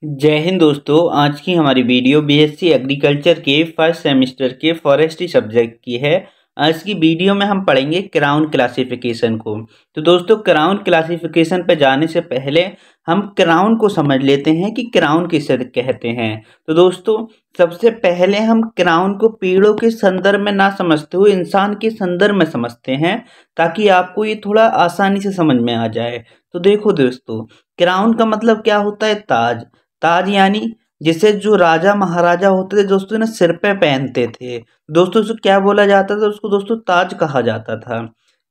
जय हिंद दोस्तों। आज की हमारी वीडियो बीएससी एग्रीकल्चर के फर्स्ट सेमेस्टर के फॉरेस्ट्री सब्जेक्ट की है। आज की वीडियो में हम पढ़ेंगे क्राउन क्लासिफिकेशन को। तो दोस्तों, क्राउन क्लासिफिकेशन पे जाने से पहले हम क्राउन को समझ लेते हैं कि क्राउन किसे कहते हैं। तो दोस्तों, सबसे पहले हम क्राउन को पेड़ों के संदर्भ में ना समझते हुए इंसान के संदर्भ में समझते हैं, ताकि आपको ये थोड़ा आसानी से समझ में आ जाए। तो देखो दोस्तों, क्राउन का मतलब क्या होता है? ताज। ताज यानी जिसे जो राजा महाराजा होते थे दोस्तों ने सिर पे पहनते थे, दोस्तों उसको क्या बोला जाता था? उसको दोस्तों ताज कहा जाता था।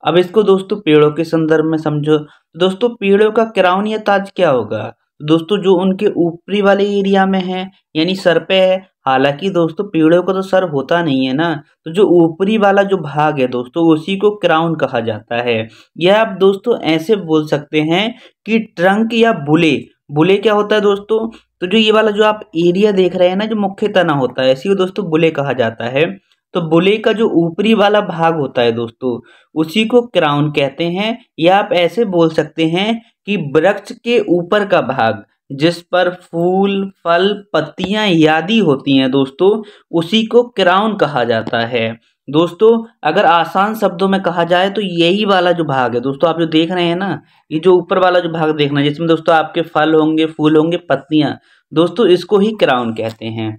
अब इसको दोस्तों पेड़ों के संदर्भ में समझो। दोस्तों, पेड़ों का क्राउन या ताज क्या होगा? दोस्तों, जो उनके ऊपरी वाले एरिया में है यानी सर पे है। हालांकि दोस्तों पेड़ों का तो सर होता नहीं है ना, तो जो ऊपरी वाला जो भाग है दोस्तों उसी को क्राउन कहा जाता है। यह आप दोस्तों ऐसे बोल सकते हैं कि ट्रंक या बुले। बुले क्या होता है दोस्तों? तो जो ये वाला जो आप एरिया देख रहे हैं ना, जो मुख्य तना होता है, इसी को दोस्तों बुले कहा जाता है। तो बुले का जो ऊपरी वाला भाग होता है दोस्तों, उसी को क्राउन कहते हैं। या आप ऐसे बोल सकते हैं कि वृक्ष के ऊपर का भाग जिस पर फूल फल पत्तियां आदि होती हैं दोस्तों, उसी को क्राउन कहा जाता है। दोस्तों, अगर आसान शब्दों में कहा जाए तो यही वाला जो भाग है दोस्तों, आप जो देख रहे हैं ना, ये जो ऊपर वाला जो भाग देखना है जिसमें दोस्तों आपके फल होंगे, फूल होंगे, पत्तियां, दोस्तों इसको ही क्राउन कहते हैं।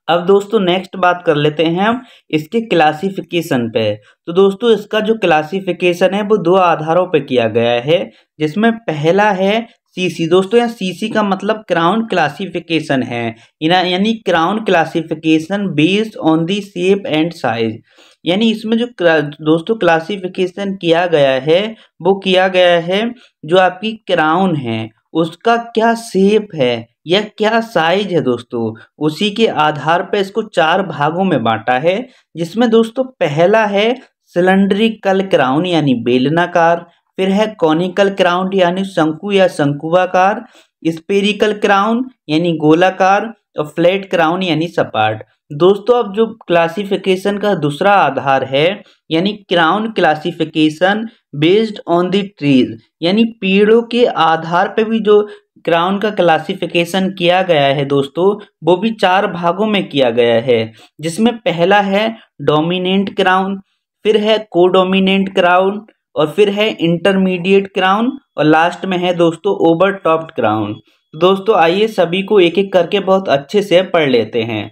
अब दोस्तों नेक्स्ट बात कर लेते हैं हम इसके क्लासिफिकेशन पे। तो दोस्तों, इसका जो क्लासिफिकेशन है वो दो आधारों पे किया गया है, जिसमें पहला है सीसी। दोस्तों, यहाँ सीसी का मतलब क्राउन क्लासिफिकेशन है, यानी crown classification based on the shape and size. यानी इसमें जो दोस्तों क्लासिफिकेशन किया गया है वो किया गया है जो आपकी क्राउन है उसका क्या शेप है या क्या साइज है दोस्तों, उसी के आधार पर इसको चार भागों में बांटा है। जिसमें दोस्तों पहला है सिलेंड्रिकल क्राउन यानी बेलनाकार, फिर है कॉनिकल क्राउन यानी शंकु या शंकुआकार, स्पेरिकल क्राउन यानी गोलाकार, और फ्लैट क्राउन यानी सपाट। दोस्तों, अब जो क्लासिफिकेशन का दूसरा आधार है यानी crown classification based on the trees, यानी पेड़ों के आधार पे भी जो क्राउन का क्लासिफिकेशन किया गया है दोस्तों, वो भी चार भागों में किया गया है। जिसमें पहला है डोमिनेंट क्राउन, फिर है कोडोमिनेंट क्राउन, और फिर है इंटरमीडिएट क्राउन, और लास्ट में है दोस्तों ओवर टॉप्ड क्राउन। दोस्तों आइए सभी को एक एक करके बहुत अच्छे से पढ़ लेते हैं।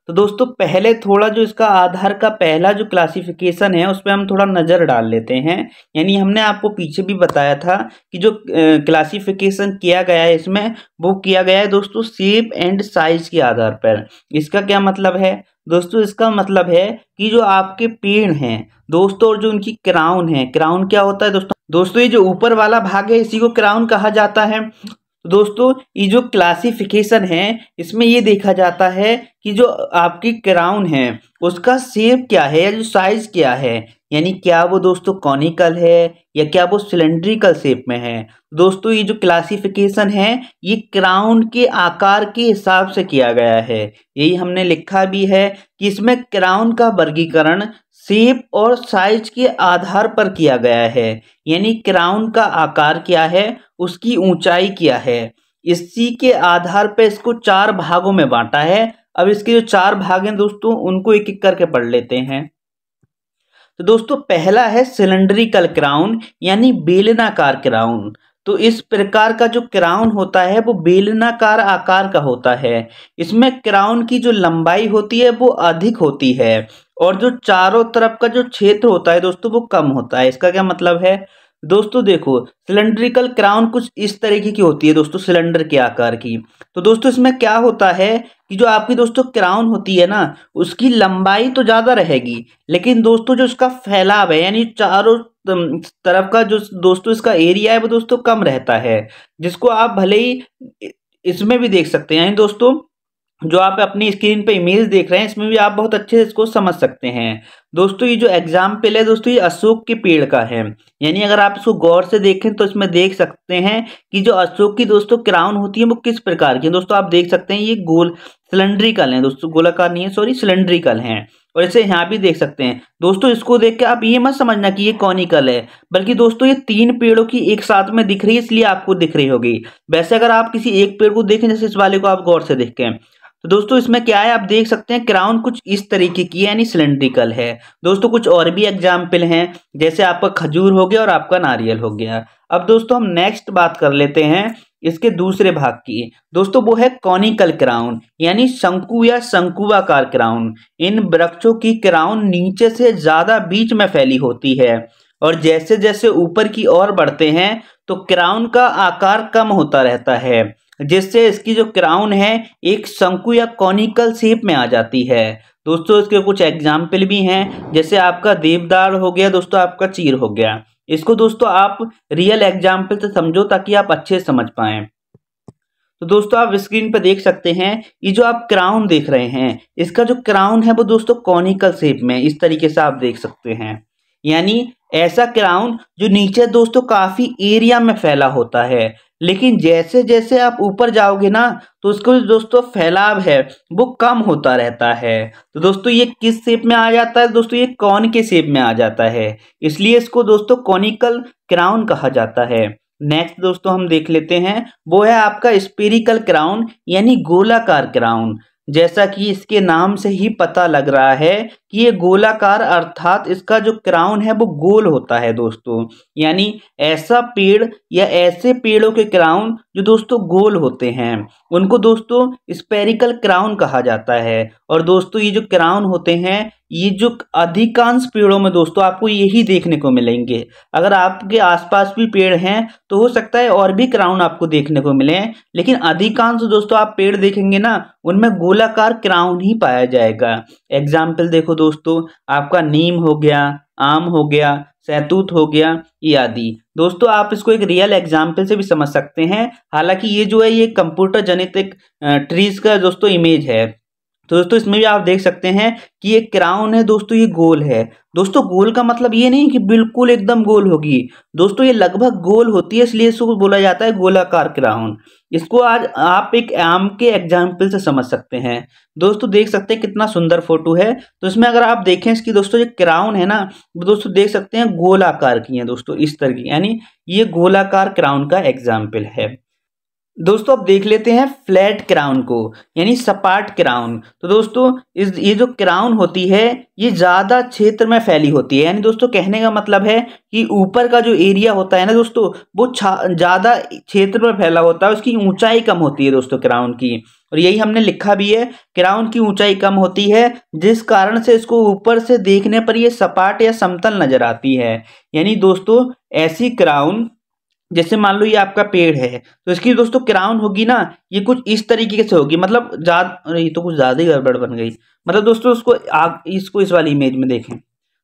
तो दोस्तों, पहले थोड़ा जो इसका आधार का पहला जो क्लासिफिकेशन है उस पर हम थोड़ा नज़र डाल लेते हैं। यानी हमने आपको पीछे भी बताया था कि जो क्लासिफिकेशन किया गया है इसमें वो किया गया है दोस्तों शेप एंड साइज के आधार पर। इसका क्या मतलब है दोस्तों? इसका मतलब है कि जो आपके पेड़ हैं दोस्तों और जो उनकी क्राउन है, क्राउन क्या होता है दोस्तों ये जो ऊपर वाला भाग है इसी को क्राउन कहा जाता है। तो दोस्तों, ये जो क्लासिफिकेशन है इसमें ये देखा जाता है कि जो आपकी क्राउन है उसका शेप क्या है या जो साइज क्या है, यानी क्या वो दोस्तों कॉनिकल है या क्या वो सिलेंड्रिकल शेप में है। दोस्तों, ये जो क्लासिफिकेशन है ये क्राउन के आकार के हिसाब से किया गया है। यही हमने लिखा भी है कि इसमें क्राउन का वर्गीकरण शेप और साइज के आधार पर किया गया है। यानी क्राउन का आकार क्या है, उसकी ऊंचाई क्या है, इसी के आधार पर इसको चार भागों में बांटा है। अब इसके जो चार भाग हैं दोस्तों उनको एक एक करके पढ़ लेते हैं। तो दोस्तों, पहला है सिलेंड्रिकल क्राउन यानी बेलनाकार क्राउन। तो इस प्रकार का जो क्राउन होता है वो बेलनाकार आकार का होता है। इसमें क्राउन की जो लंबाई होती है वो अधिक होती है और जो चारों तरफ का जो क्षेत्र होता है दोस्तों वो कम होता है। इसका क्या मतलब है दोस्तों? देखो, सिलेंड्रिकल क्राउन कुछ इस तरीके की होती है दोस्तों, सिलेंडर के आकार की। तो दोस्तों इसमें क्या होता है कि जो आपकी दोस्तों क्राउन होती है ना, उसकी लंबाई तो ज़्यादा रहेगी, लेकिन दोस्तों जो इसका फैलाव है यानी चारों तरफ का जो दोस्तों इसका एरिया है वो दोस्तों कम रहता है। जिसको आप भले ही इसमें भी देख सकते हैं दोस्तों, जो आप अपनी स्क्रीन पे इमेज देख रहे हैं इसमें भी आप बहुत अच्छे से इसको समझ सकते हैं। दोस्तों, ये जो एग्जाम्पल है दोस्तों ये अशोक के पेड़ का है। यानी अगर आप इसको गौर से देखें तो इसमें देख सकते हैं कि जो अशोक की दोस्तों क्राउन होती है वो किस प्रकार की है। दोस्तों आप देख सकते हैं ये गोल सिलेंड्रिकल है दोस्तों, गोलाकार नहीं है, सॉरी सिलेंड्रिकल है। और इसे यहाँ भी देख सकते हैं दोस्तों। इसको देख के आप ये मत समझना कि ये कॉनिकल है, बल्कि दोस्तों ये 3 पेड़ों की एक साथ में दिख रही है, इसलिए आपको दिख रही होगी। वैसे अगर आप किसी एक पेड़ को देखें, जैसे इस वाले को आप गौर से देखें, तो दोस्तों इसमें क्या है, आप देख सकते हैं क्राउन कुछ इस तरीके की है, यानी सिलेंड्रिकल है। दोस्तों कुछ और भी एग्जाम्पल हैं, जैसे आपका खजूर हो गया और आपका नारियल हो गया। अब दोस्तों हम नेक्स्ट बात कर लेते हैं इसके दूसरे भाग की। दोस्तों वो है कॉनिकल क्राउन, यानी शंकु या शंकुआकार क्राउन। इन वृक्षों की क्राउन नीचे से ज्यादा बीच में फैली होती है, और जैसे जैसे ऊपर की ओर बढ़ते हैं तो क्राउन का आकार कम होता रहता है, जिससे इसकी जो क्राउन है एक शंकु या कॉनिकल शेप में आ जाती है। दोस्तों इसके कुछ एग्जाम्पल भी हैं, जैसे आपका देवदार हो गया दोस्तों, आपका चीर हो गया। इसको दोस्तों आप रियल एग्जाम्पल से समझो ताकि आप अच्छे से समझ पाएं। तो दोस्तों आप स्क्रीन पर देख सकते हैं, ये जो आप क्राउन देख रहे हैं, इसका जो क्राउन है वो दोस्तों कॉनिकल शेप में इस तरीके से आप देख सकते हैं। यानी ऐसा क्राउन जो नीचे दोस्तों काफी एरिया में फैला होता है, लेकिन जैसे जैसे आप ऊपर जाओगे ना तो उसका जो दोस्तों फैलाव है वो कम होता रहता है। तो दोस्तों ये किस शेप में आ जाता है दोस्तों, ये कॉन के शेप में आ जाता है, इसलिए इसको दोस्तों कॉनिकल क्राउन कहा जाता है। नेक्स्ट दोस्तों हम देख लेते हैं, वो है आपका स्फेरिकल क्राउन, यानी गोलाकार क्राउन। जैसा कि इसके नाम से ही पता लग रहा है कि ये गोलाकार, अर्थात इसका जो क्राउन है वो गोल होता है दोस्तों। यानी ऐसा पेड़ या ऐसे पेड़ों के क्राउन जो दोस्तों गोल होते हैं उनको दोस्तों स्फेरिकल क्राउन कहा जाता है। और दोस्तों ये जो क्राउन होते हैं, ये जो अधिकांश पेड़ों में दोस्तों आपको यही देखने को मिलेंगे। अगर आपके आसपास भी पेड़ हैं तो हो सकता है और भी क्राउन आपको देखने को मिले, लेकिन अधिकांश दोस्तों आप पेड़ देखेंगे ना उनमें गोलाकार क्राउन ही पाया जाएगा। एग्जाम्पल देखो दोस्तों, आपका नीम हो गया, आम हो गया, सहतूत हो गया, ये आदि। दोस्तों आप इसको एक रियल एग्जाम्पल से भी समझ सकते हैं, हालांकि ये जो है ये कंप्यूटर जनित एक ट्रीज का दोस्तों इमेज है। तो दोस्तों इसमें भी आप देख सकते हैं कि ये क्राउन है दोस्तों, ये गोल है। दोस्तों गोल का मतलब ये नहीं कि बिल्कुल एकदम गोल होगी दोस्तों, ये लगभग गोल होती है, इसलिए इसको बोला जाता है गोलाकार क्राउन। इसको आज आप एक आम के एग्जाम्पल से समझ सकते हैं। दोस्तों देख सकते हैं कितना सुंदर फोटो है। तो इसमें अगर आप देखें इसकी दोस्तों जो क्राउन है ना, वो दोस्तों देख सकते हैं गोलाकार की है दोस्तों, इस तरह की, यानी ये गोलाकार क्राउन का एग्जाम्पल है। दोस्तों अब देख लेते हैं फ्लैट क्राउन को, यानी सपाट क्राउन। तो दोस्तों ये जो क्राउन होती है ये ज्यादा क्षेत्र में फैली होती है, यानी दोस्तों कहने का मतलब है कि ऊपर का जो एरिया होता है ना दोस्तों वो ज्यादा क्षेत्र में फैला होता है, उसकी ऊंचाई कम होती है दोस्तों क्राउन की। और यही हमने लिखा भी है, क्राउन की ऊंचाई कम होती है, जिस कारण से इसको ऊपर से देखने पर ये सपाट या समतल नजर आती है। यानी दोस्तों ऐसी क्राउन, जैसे मान लो ये आपका पेड़ है तो इसकी दोस्तों क्राउन होगी ना, ये कुछ इस तरीके से होगी, मतलब ये तो कुछ ज्यादा ही गड़बड़ बन गई। मतलब दोस्तों इसको इस वाली इमेज में देखें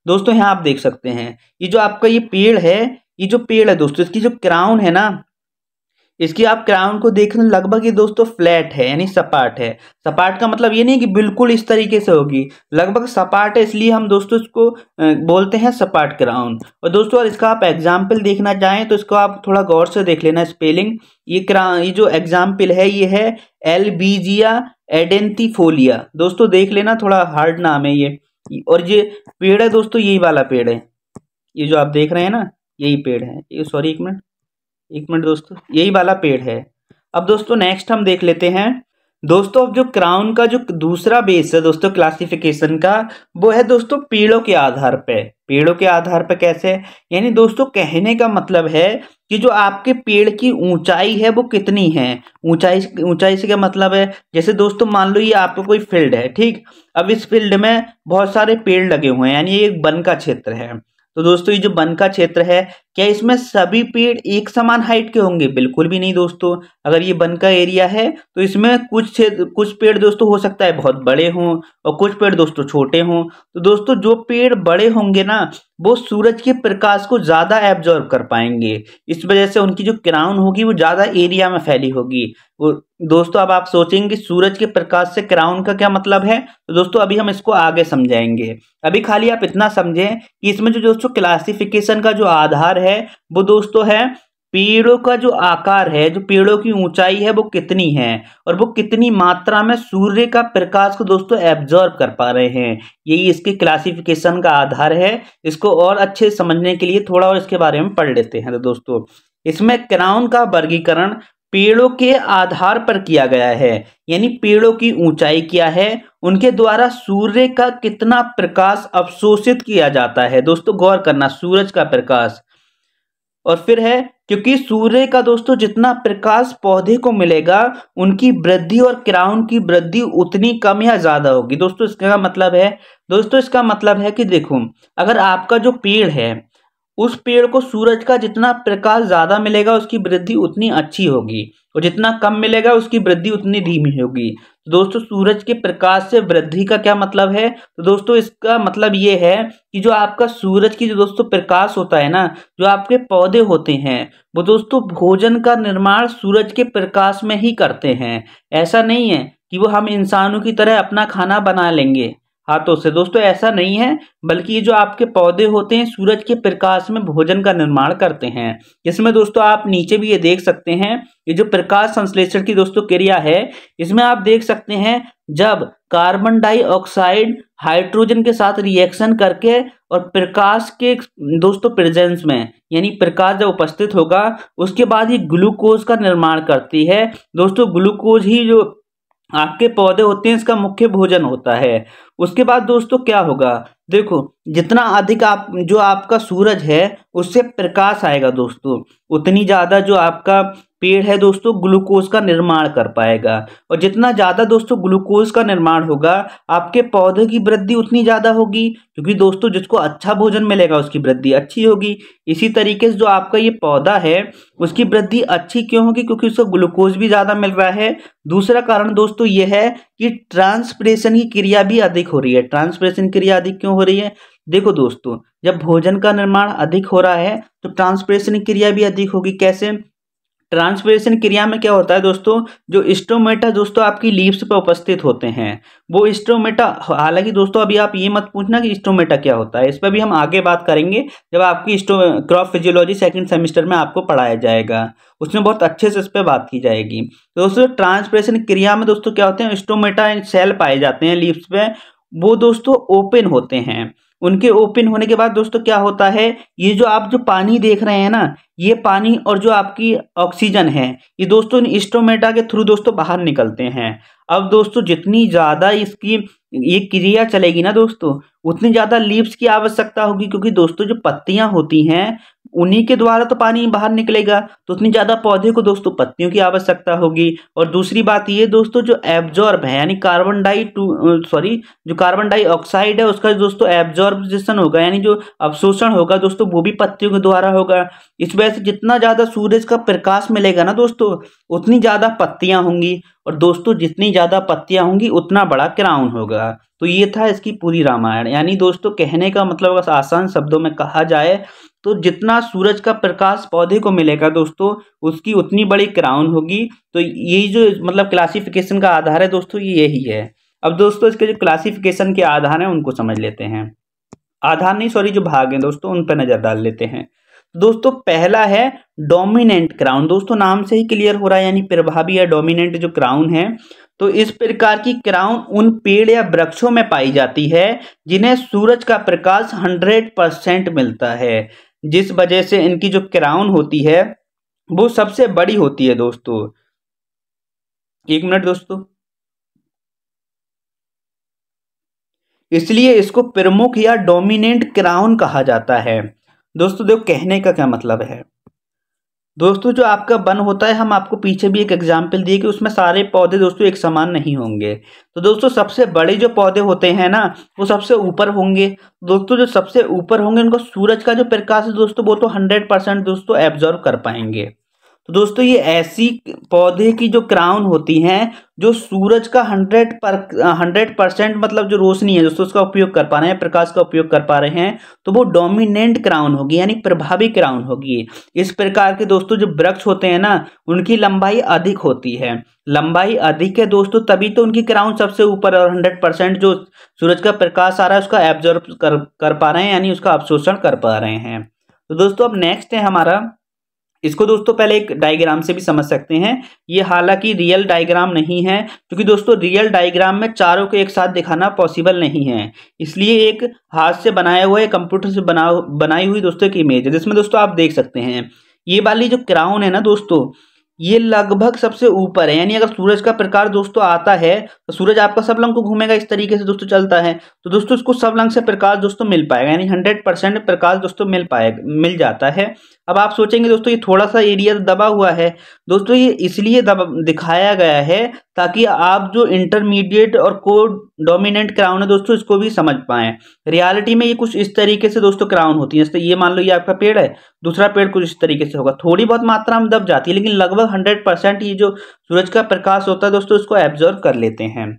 दोस्तों, यहाँ आप देख सकते हैं ये जो आपका ये पेड़ है, ये जो पेड़ है दोस्तों, इसकी जो क्राउन है ना, इसकी आप क्राउन को देखने लगभग ये दोस्तों फ्लैट है, यानी सपाट है। सपाट का मतलब ये नहीं कि बिल्कुल इस तरीके से होगी, लगभग सपाट है, इसलिए हम दोस्तों इसको बोलते हैं सपाट क्राउन। और दोस्तों अगर इसका आप एग्जाम्पल देखना चाहें तो इसको आप थोड़ा गौर से देख लेना स्पेलिंग। ये जो एग्जाम्पल है ये है एल्बीजिया एडेंथिफोलिया। दोस्तों देख लेना, थोड़ा हार्ड नाम है ये। और ये पेड़ है दोस्तों, यही वाला पेड़ है, ये जो आप देख रहे हैं ना यही पेड़ है ये, सॉरी एक मिनट दोस्तों, यही वाला पेड़ है। अब दोस्तों नेक्स्ट हम देख लेते हैं दोस्तों, अब जो क्राउन का जो दूसरा बेस है दोस्तों क्लासिफिकेशन का, वो है दोस्तों पेड़ों के आधार पे। पेड़ों के आधार पे कैसे, यानी दोस्तों कहने का मतलब है कि जो आपके पेड़ की ऊंचाई है वो कितनी है। ऊंचाई से क्या मतलब है, जैसे दोस्तों मान लो ये आपका कोई फील्ड है, ठीक। अब इस फील्ड में बहुत सारे पेड़ लगे हुए हैं, यानी ये एक वन का क्षेत्र है। तो दोस्तों ये जो वन का क्षेत्र है, क्या इसमें सभी पेड़ एक समान हाइट के होंगे? बिल्कुल भी नहीं दोस्तों। अगर ये वन का एरिया है तो इसमें कुछ पेड़ दोस्तों हो सकता है बहुत बड़े हों और कुछ पेड़ दोस्तों छोटे हों। तो दोस्तों जो पेड़ बड़े होंगे ना वो सूरज के प्रकाश को ज्यादा एब्जॉर्ब कर पाएंगे, इस वजह से उनकी जो क्राउन होगी वो ज्यादा एरिया में फैली होगी। वो दोस्तों अब आप सोचेंगे सूरज के प्रकाश से क्राउन का क्या मतलब है, तो दोस्तों अभी हम इसको आगे समझाएंगे। अभी खाली आप इतना समझें कि इसमें जो दोस्तों क्लासिफिकेशन का जो आधार है वो दोस्तों है पेड़ों का जो आकार है, जो पेड़ों की ऊंचाई है वो कितनी है और वो कितनी मात्रा में सूर्य का प्रकाश को दोस्तों एब्जॉर्ब कर पा रहे हैं, यही इसके क्लासिफिकेशन का आधार है। इसको और अच्छे समझने के लिए थोड़ा और इसके बारे में पढ़ लेते हैं। तो दोस्तों इसमें क्राउन का वर्गीकरण पेड़ों के आधार पर किया गया है, यानी पेड़ों की ऊंचाई क्या है, उनके द्वारा सूर्य का कितना प्रकाश अवशोषित किया जाता है। दोस्तों गौर करना, सूरज का प्रकाश, और फिर है क्योंकि सूर्य का दोस्तों जितना प्रकाश पौधे को मिलेगा उनकी वृद्धि और क्राउन की वृद्धि उतनी कम या ज्यादा होगी। दोस्तों इसका मतलब है, इसका मतलब है कि देखो, अगर आपका जो पेड़ है उस पेड़ को सूरज का जितना प्रकाश ज्यादा मिलेगा उसकी वृद्धि उतनी अच्छी होगी, और जितना कम मिलेगा उसकी वृद्धि उतनी धीमी होगी। तो दोस्तों सूरज के प्रकाश से वृद्धि का क्या मतलब है? तो दोस्तों इसका मतलब ये है कि जो आपका सूरज की जो दोस्तों प्रकाश होता है ना, जो आपके पौधे होते हैं वो दोस्तों भोजन का निर्माण सूरज के प्रकाश में ही करते हैं। ऐसा नहीं है कि वो हम इंसानों की तरह अपना खाना बना लेंगे हाथों से, दोस्तों ऐसा नहीं है, बल्कि ये जो आपके पौधे होते हैं सूरज के प्रकाश में भोजन का निर्माण करते हैं। इसमें दोस्तों आप नीचे भी ये देख सकते हैं, ये जो प्रकाश संश्लेषण की दोस्तों क्रिया है, इसमें आप देख सकते हैं जब कार्बन डाइऑक्साइड हाइड्रोजन के साथ रिएक्शन करके और प्रकाश के दोस्तों प्रेजेंस में, यानी प्रकाश जब उपस्थित होगा उसके बाद ये ग्लूकोज का निर्माण करती है। दोस्तों ग्लूकोज ही जो आपके पौधे होते हैं इसका मुख्य भोजन होता है। उसके बाद दोस्तों क्या होगा, देखो जितना अधिक आप जो आपका सूरज है उससे प्रकाश आएगा दोस्तों, उतनी ज्यादा जो आपका पेड़ है दोस्तों ग्लूकोज का निर्माण कर पाएगा, और जितना ज्यादा दोस्तों ग्लूकोज का निर्माण होगा आपके पौधे की वृद्धि उतनी ज्यादा होगी, क्योंकि दोस्तों जिसको अच्छा भोजन मिलेगा उसकी वृद्धि अच्छी होगी। इसी तरीके से जो आपका ये पौधा है उसकी वृद्धि अच्छी क्यों होगी? क्योंकि उसको ग्लूकोज भी ज्यादा मिल रहा है। दूसरा कारण दोस्तों ये है कि ट्रांसपिरेशन की क्रिया भी अधिक हो रही है। ट्रांसपिरेशन क्रिया अधिक क्यों हो रही है? देखो दोस्तों जब भोजन का निर्माण अधिक हो रहा है तो ट्रांसपिरेशन क्रिया भी अधिक होगी। कैसे? ट्रांसपिरेशन क्रिया में क्या होता है दोस्तों, जो स्टोमेटा दोस्तों आपकी लीव्स पर उपस्थित होते हैं वो स्टोमेटा, हालांकि दोस्तों अभी आप ये मत पूछना कि स्टोमेटा क्या होता है, इस पर भी हम आगे बात करेंगे जब आपकी क्रॉप फिजियोलॉजी सेकंड सेमेस्टर में आपको पढ़ाया जाएगा, उसमें बहुत अच्छे से इस पर बात की जाएगी। तो दोस्तों ट्रांसपिरेशन क्रिया में दोस्तों क्या होते हैं, स्टोमेटा सेल पाए जाते हैं लीव्स पे, वो दोस्तों ओपन होते हैं। उनके ओपन होने के बाद दोस्तों क्या होता है, ये जो आप जो पानी देख रहे हैं ना, ये पानी और जो आपकी ऑक्सीजन है ये दोस्तों स्टोमेटा के थ्रू दोस्तों बाहर निकलते हैं। अब दोस्तों जितनी ज्यादा इसकी ये क्रिया चलेगी ना दोस्तों उतनी ज्यादा लीव्स की आवश्यकता होगी, क्योंकि दोस्तों जो पत्तियां होती हैं उन्हीं के द्वारा तो पानी बाहर निकलेगा, तो उतनी ज्यादा पौधे को दोस्तों पत्तियों की आवश्यकता होगी। और दूसरी बात ये दोस्तों जो एब्जॉर्ब है, यानी जो कार्बन डाइऑक्साइड है उसका दोस्तों एब्जॉर्बेशन होगा, यानी जो अवशोषण होगा दोस्तों वो भी पत्तियों के द्वारा होगा। इस वजह से जितना ज्यादा सूरज का प्रकाश मिलेगा ना दोस्तों उतनी ज्यादा पत्तियां होंगी, और दोस्तों जितनी ज्यादा पत्तियां होंगी उतना बड़ा क्राउन होगा। तो ये था इसकी पूरी रामायण। यानी दोस्तों कहने का मतलब अगर आसान शब्दों में कहा जाए तो जितना सूरज का प्रकाश पौधे को मिलेगा दोस्तों उसकी उतनी बड़ी क्राउन होगी। तो यही जो मतलब क्लासिफिकेशन का आधार है दोस्तों ये यही है। अब दोस्तों इसके जो क्लासिफिकेशन के आधार हैं उनको समझ लेते हैं। आधार नहीं, सॉरी, जो भाग हैं दोस्तों उन पर नजर डाल लेते हैं। दोस्तों पहला है डोमिनेंट क्राउन। दोस्तों नाम से ही क्लियर हो रहा है, यानी प्रभावी या डोमिनेंट जो क्राउन है। तो इस प्रकार की क्राउन उन पेड़ या वृक्षों में पाई जाती है जिन्हें सूरज का प्रकाश 100% मिलता है, जिस वजह से इनकी जो क्राउन होती है वो सबसे बड़ी होती है दोस्तों। एक मिनट दोस्तों, इसलिए इसको प्रमुख या डोमिनेंट क्राउन कहा जाता है। दोस्तों देखो कहने का क्या मतलब है, दोस्तों जो आपका वन होता है, हम आपको पीछे भी एक एग्जाम्पल दिए कि उसमें सारे पौधे दोस्तों एक समान नहीं होंगे। तो दोस्तों सबसे बड़े जो पौधे होते हैं ना वो सबसे ऊपर होंगे। दोस्तों जो सबसे ऊपर होंगे उनको सूरज का जो प्रकाश है दोस्तों वो तो 100% दोस्तों एब्जॉर्व कर पाएंगे। तो दोस्तों ये ऐसी पौधे की जो क्राउन होती हैं जो सूरज का 100% मतलब जो रोशनी है दोस्तों उसका उपयोग कर पा रहे हैं, प्रकाश का उपयोग कर पा रहे हैं, तो वो डोमिनेंट क्राउन होगी, यानी प्रभावी क्राउन होगी। इस प्रकार के दोस्तों जो वृक्ष होते हैं ना उनकी लंबाई अधिक होती है। लंबाई अधिक है दोस्तों तभी तो उनकी क्राउन सबसे ऊपर, और 100% जो सूरज का प्रकाश आ रहा है उसका एब्जॉर्ब कर पा रहे हैं, यानी उसका अवशोषण कर पा रहे हैं। तो दोस्तों अब नेक्स्ट है हमारा इसको दोस्तों पहले एक डायग्राम से भी समझ सकते हैं। ये हालांकि रियल डायग्राम नहीं है, क्योंकि दोस्तों रियल डायग्राम में चारों को एक साथ दिखाना पॉसिबल नहीं है, इसलिए एक हाथ से बनाया हुआ है, कंप्यूटर से बनाई हुई दोस्तों एक इमेज है, जिसमें दोस्तों आप देख सकते हैं ये वाली जो क्राउन है ना दोस्तों, ये लगभग सबसे ऊपर है। यानी अगर सूरज का प्रकाश दोस्तों आता है तो सूरज आपका सब रंग को घूमेगा, इस तरीके से दोस्तों चलता है, तो दोस्तों इसको सब रंग से प्रकाश दोस्तों मिल पाएगा, यानी 100% प्रकाश दोस्तों मिल जाता है। अब आप सोचेंगे दोस्तों ये थोड़ा सा एरिया दबा हुआ है, दोस्तों ये इसलिए दिखाया गया है ताकि आप जो इंटरमीडिएट और को डोमिनेंट क्राउन है दोस्तों इसको भी समझ पाएं। रियलिटी में ये कुछ इस तरीके से दोस्तों क्राउन होती है, जैसे ये मान लो ये आपका पेड़ है, दूसरा पेड़ कुछ इस तरीके से होगा, थोड़ी बहुत मात्रा में दब जाती है, लेकिन लगभग 100% ये जो सूरज का प्रकाश होता है दोस्तों इसको एब्जॉर्ब कर लेते हैं।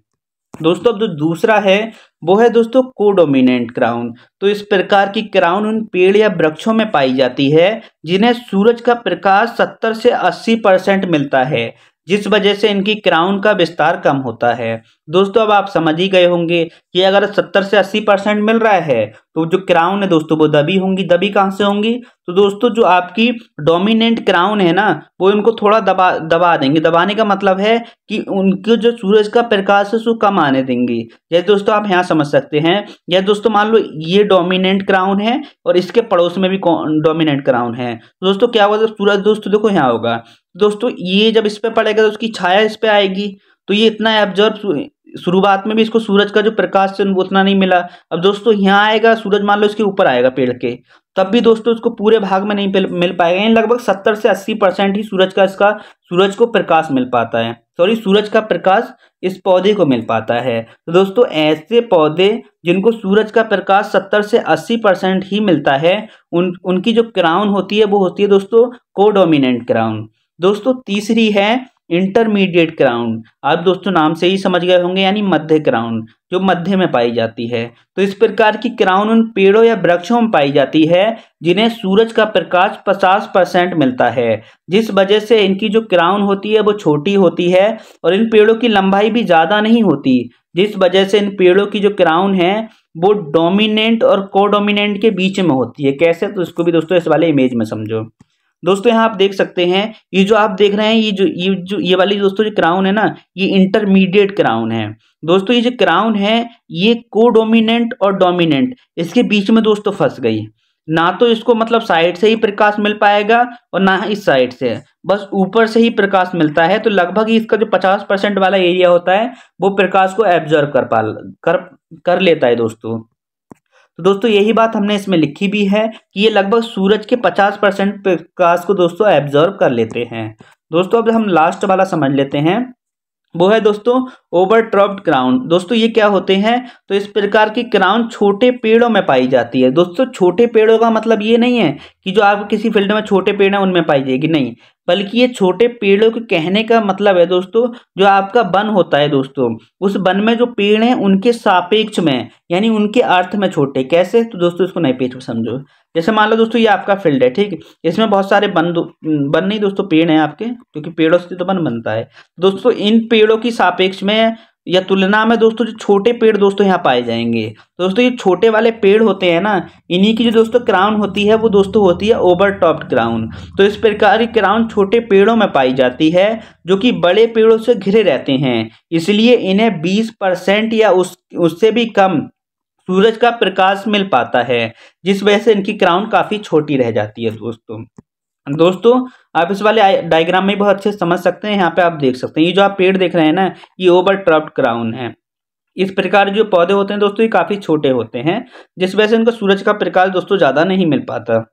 दोस्तों अब जो दूसरा है वो है दोस्तों कोडोमिनेंट क्राउन। तो इस प्रकार की क्राउन उन पेड़ या वृक्षों में पाई जाती है जिन्हें सूरज का प्रकाश 70 से 80% मिलता है, जिस वजह से इनकी क्राउन का विस्तार कम होता है। दोस्तों अब आप समझ ही गए होंगे कि अगर 70 से 80% मिल रहा है तो जो क्राउन है दोस्तों वो दबी होंगी। दबी कहाँ से होंगी? तो दोस्तों जो आपकी डोमिनेंट क्राउन है ना वो इनको थोड़ा दबा देंगे। दबाने का मतलब है कि उनके जो सूरज का प्रकाश है उसको कम आने देंगी। जैसे दोस्तों आप यहाँ समझ सकते हैं, या दोस्तों मान लो ये डोमिनेंट क्राउन है और इसके पड़ोस में भी डोमिनेंट क्राउन है, तो दोस्तों क्या होगा, सूरज दोस्तों देखो यहाँ होगा, दोस्तों ये जब इस पे पड़ेगा तो उसकी छाया इस पे आएगी, तो ये इतना एब्जॉर्ब, शुरुआत में भी इसको सूरज का जो प्रकाश है वो उतना नहीं मिला। अब दोस्तों यहाँ आएगा सूरज, मान लो इसके ऊपर आएगा पेड़ के, तब भी दोस्तों इसको पूरे भाग में नहीं मिल पाएगा, यानी लगभग 70 से 80% ही सूरज को प्रकाश मिल पाता है, सूरज का प्रकाश इस पौधे को मिल पाता है। तो दोस्तों ऐसे पौधे जिनको सूरज का प्रकाश 70 से 80% ही मिलता है उनकी जो क्राउन होती है वो होती है दोस्तों कोडोमिनेंट क्राउन। दोस्तों तीसरी है इंटरमीडिएट क्राउन। आप दोस्तों नाम से ही समझ गए होंगे, यानी मध्य क्राउन, जो मध्य में पाई जाती है। तो इस प्रकार की क्राउन उन पेड़ों या वृक्षों में पाई जाती है जिन्हें सूरज का प्रकाश 50% मिलता है, जिस वजह से इनकी जो क्राउन होती है वो छोटी होती है और इन पेड़ों की लंबाई भी ज़्यादा नहीं होती, जिस वजह से इन पेड़ों की जो क्राउन है वो डोमिनेंट और कोडोमिनेंट के बीच में होती है। कैसे? तो इसको भी दोस्तों इस वाले इमेज में समझो। दोस्तों यहाँ आप देख सकते हैं, ये जो आप देख रहे हैं ये वाली दोस्तों जो क्राउन है ना, ये इंटरमीडिएट क्राउन है। दोस्तों ये जो क्राउन है ये कोडोमिनेंट और डोमिनेंट इसके बीच में दोस्तों फंस गई। ना तो इसको मतलब साइड से ही प्रकाश मिल पाएगा और ना इस साइड से, बस ऊपर से ही प्रकाश मिलता है। तो लगभग इसका जो 50% वाला एरिया होता है वो प्रकाश को एब्जॉर्ब कर लेता है दोस्तों। तो दोस्तों यही बात हमने इसमें लिखी भी है कि ये लगभग सूरज के 50% प्रकाश को दोस्तों एब्जॉर्ब कर लेते हैं। दोस्तों अब हम लास्ट वाला समझ लेते हैं, वो है दोस्तों ओवरटॉप्ड क्राउन। दोस्तों ये क्या होते हैं? तो इस प्रकार की क्राउन छोटे पेड़ों में पाई जाती है। दोस्तों छोटे पेड़ों का मतलब ये नहीं है कि जो आप किसी फील्ड में छोटे पेड़ हैं उनमें पाई जाएगी, नहीं, बल्कि ये छोटे पेड़ों के कहने का मतलब है दोस्तों जो आपका वन होता है दोस्तों, उस वन में जो पेड़ हैं उनके सापेक्ष में, यानी उनके अर्थ में छोटे। कैसे? तो दोस्तों इसको नए पेज पर समझो। जैसे मान लो दोस्तों ये आपका फील्ड है, ठीक, इसमें बहुत सारे वन नहीं दोस्तों पेड़ हैं आपके, क्योंकि पेड़ों से तो वन बनता है। दोस्तों इन पेड़ों की सापेक्ष में या तुलना में दोस्तों जो छोटे पेड़ दोस्तों यहाँ पाए जाएंगे। दोस्तों ये छोटे वाले पेड़ होते हैं ना, इन्हीं की जो दोस्तों क्राउन होती है वो दोस्तों होती है ओवरटॉप्ड क्राउन। तो इस प्रकार की क्राउन छोटे पेड़ों में पाई जाती है जो कि बड़े पेड़ों से घिरे रहते हैं, इसलिए इन्हें 20% या उससे भी कम सूरज का प्रकाश मिल पाता है, जिस वजह से इनकी क्राउन काफी छोटी रह जाती है दोस्तों आप इस वाले डायग्राम में बहुत अच्छे समझ सकते हैं। यहाँ पे आप देख सकते हैं ये जो आप पेड़ देख रहे हैं ना, ये ओवरटॉप्ड क्राउन है। इस प्रकार जो पौधे होते हैं दोस्तों ये काफी छोटे होते हैं, जिस वजह से इनको सूरज का प्रकाश दोस्तों ज्यादा नहीं मिल पाता।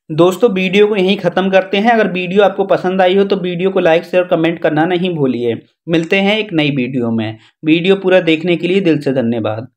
दोस्तों वीडियो को यहीं खत्म करते हैं। अगर वीडियो आपको पसंद आई हो तो वीडियो को लाइक शेयर कमेंट करना नहीं भूलिए। मिलते हैं एक नई वीडियो में। वीडियो पूरा देखने के लिए दिल से धन्यवाद।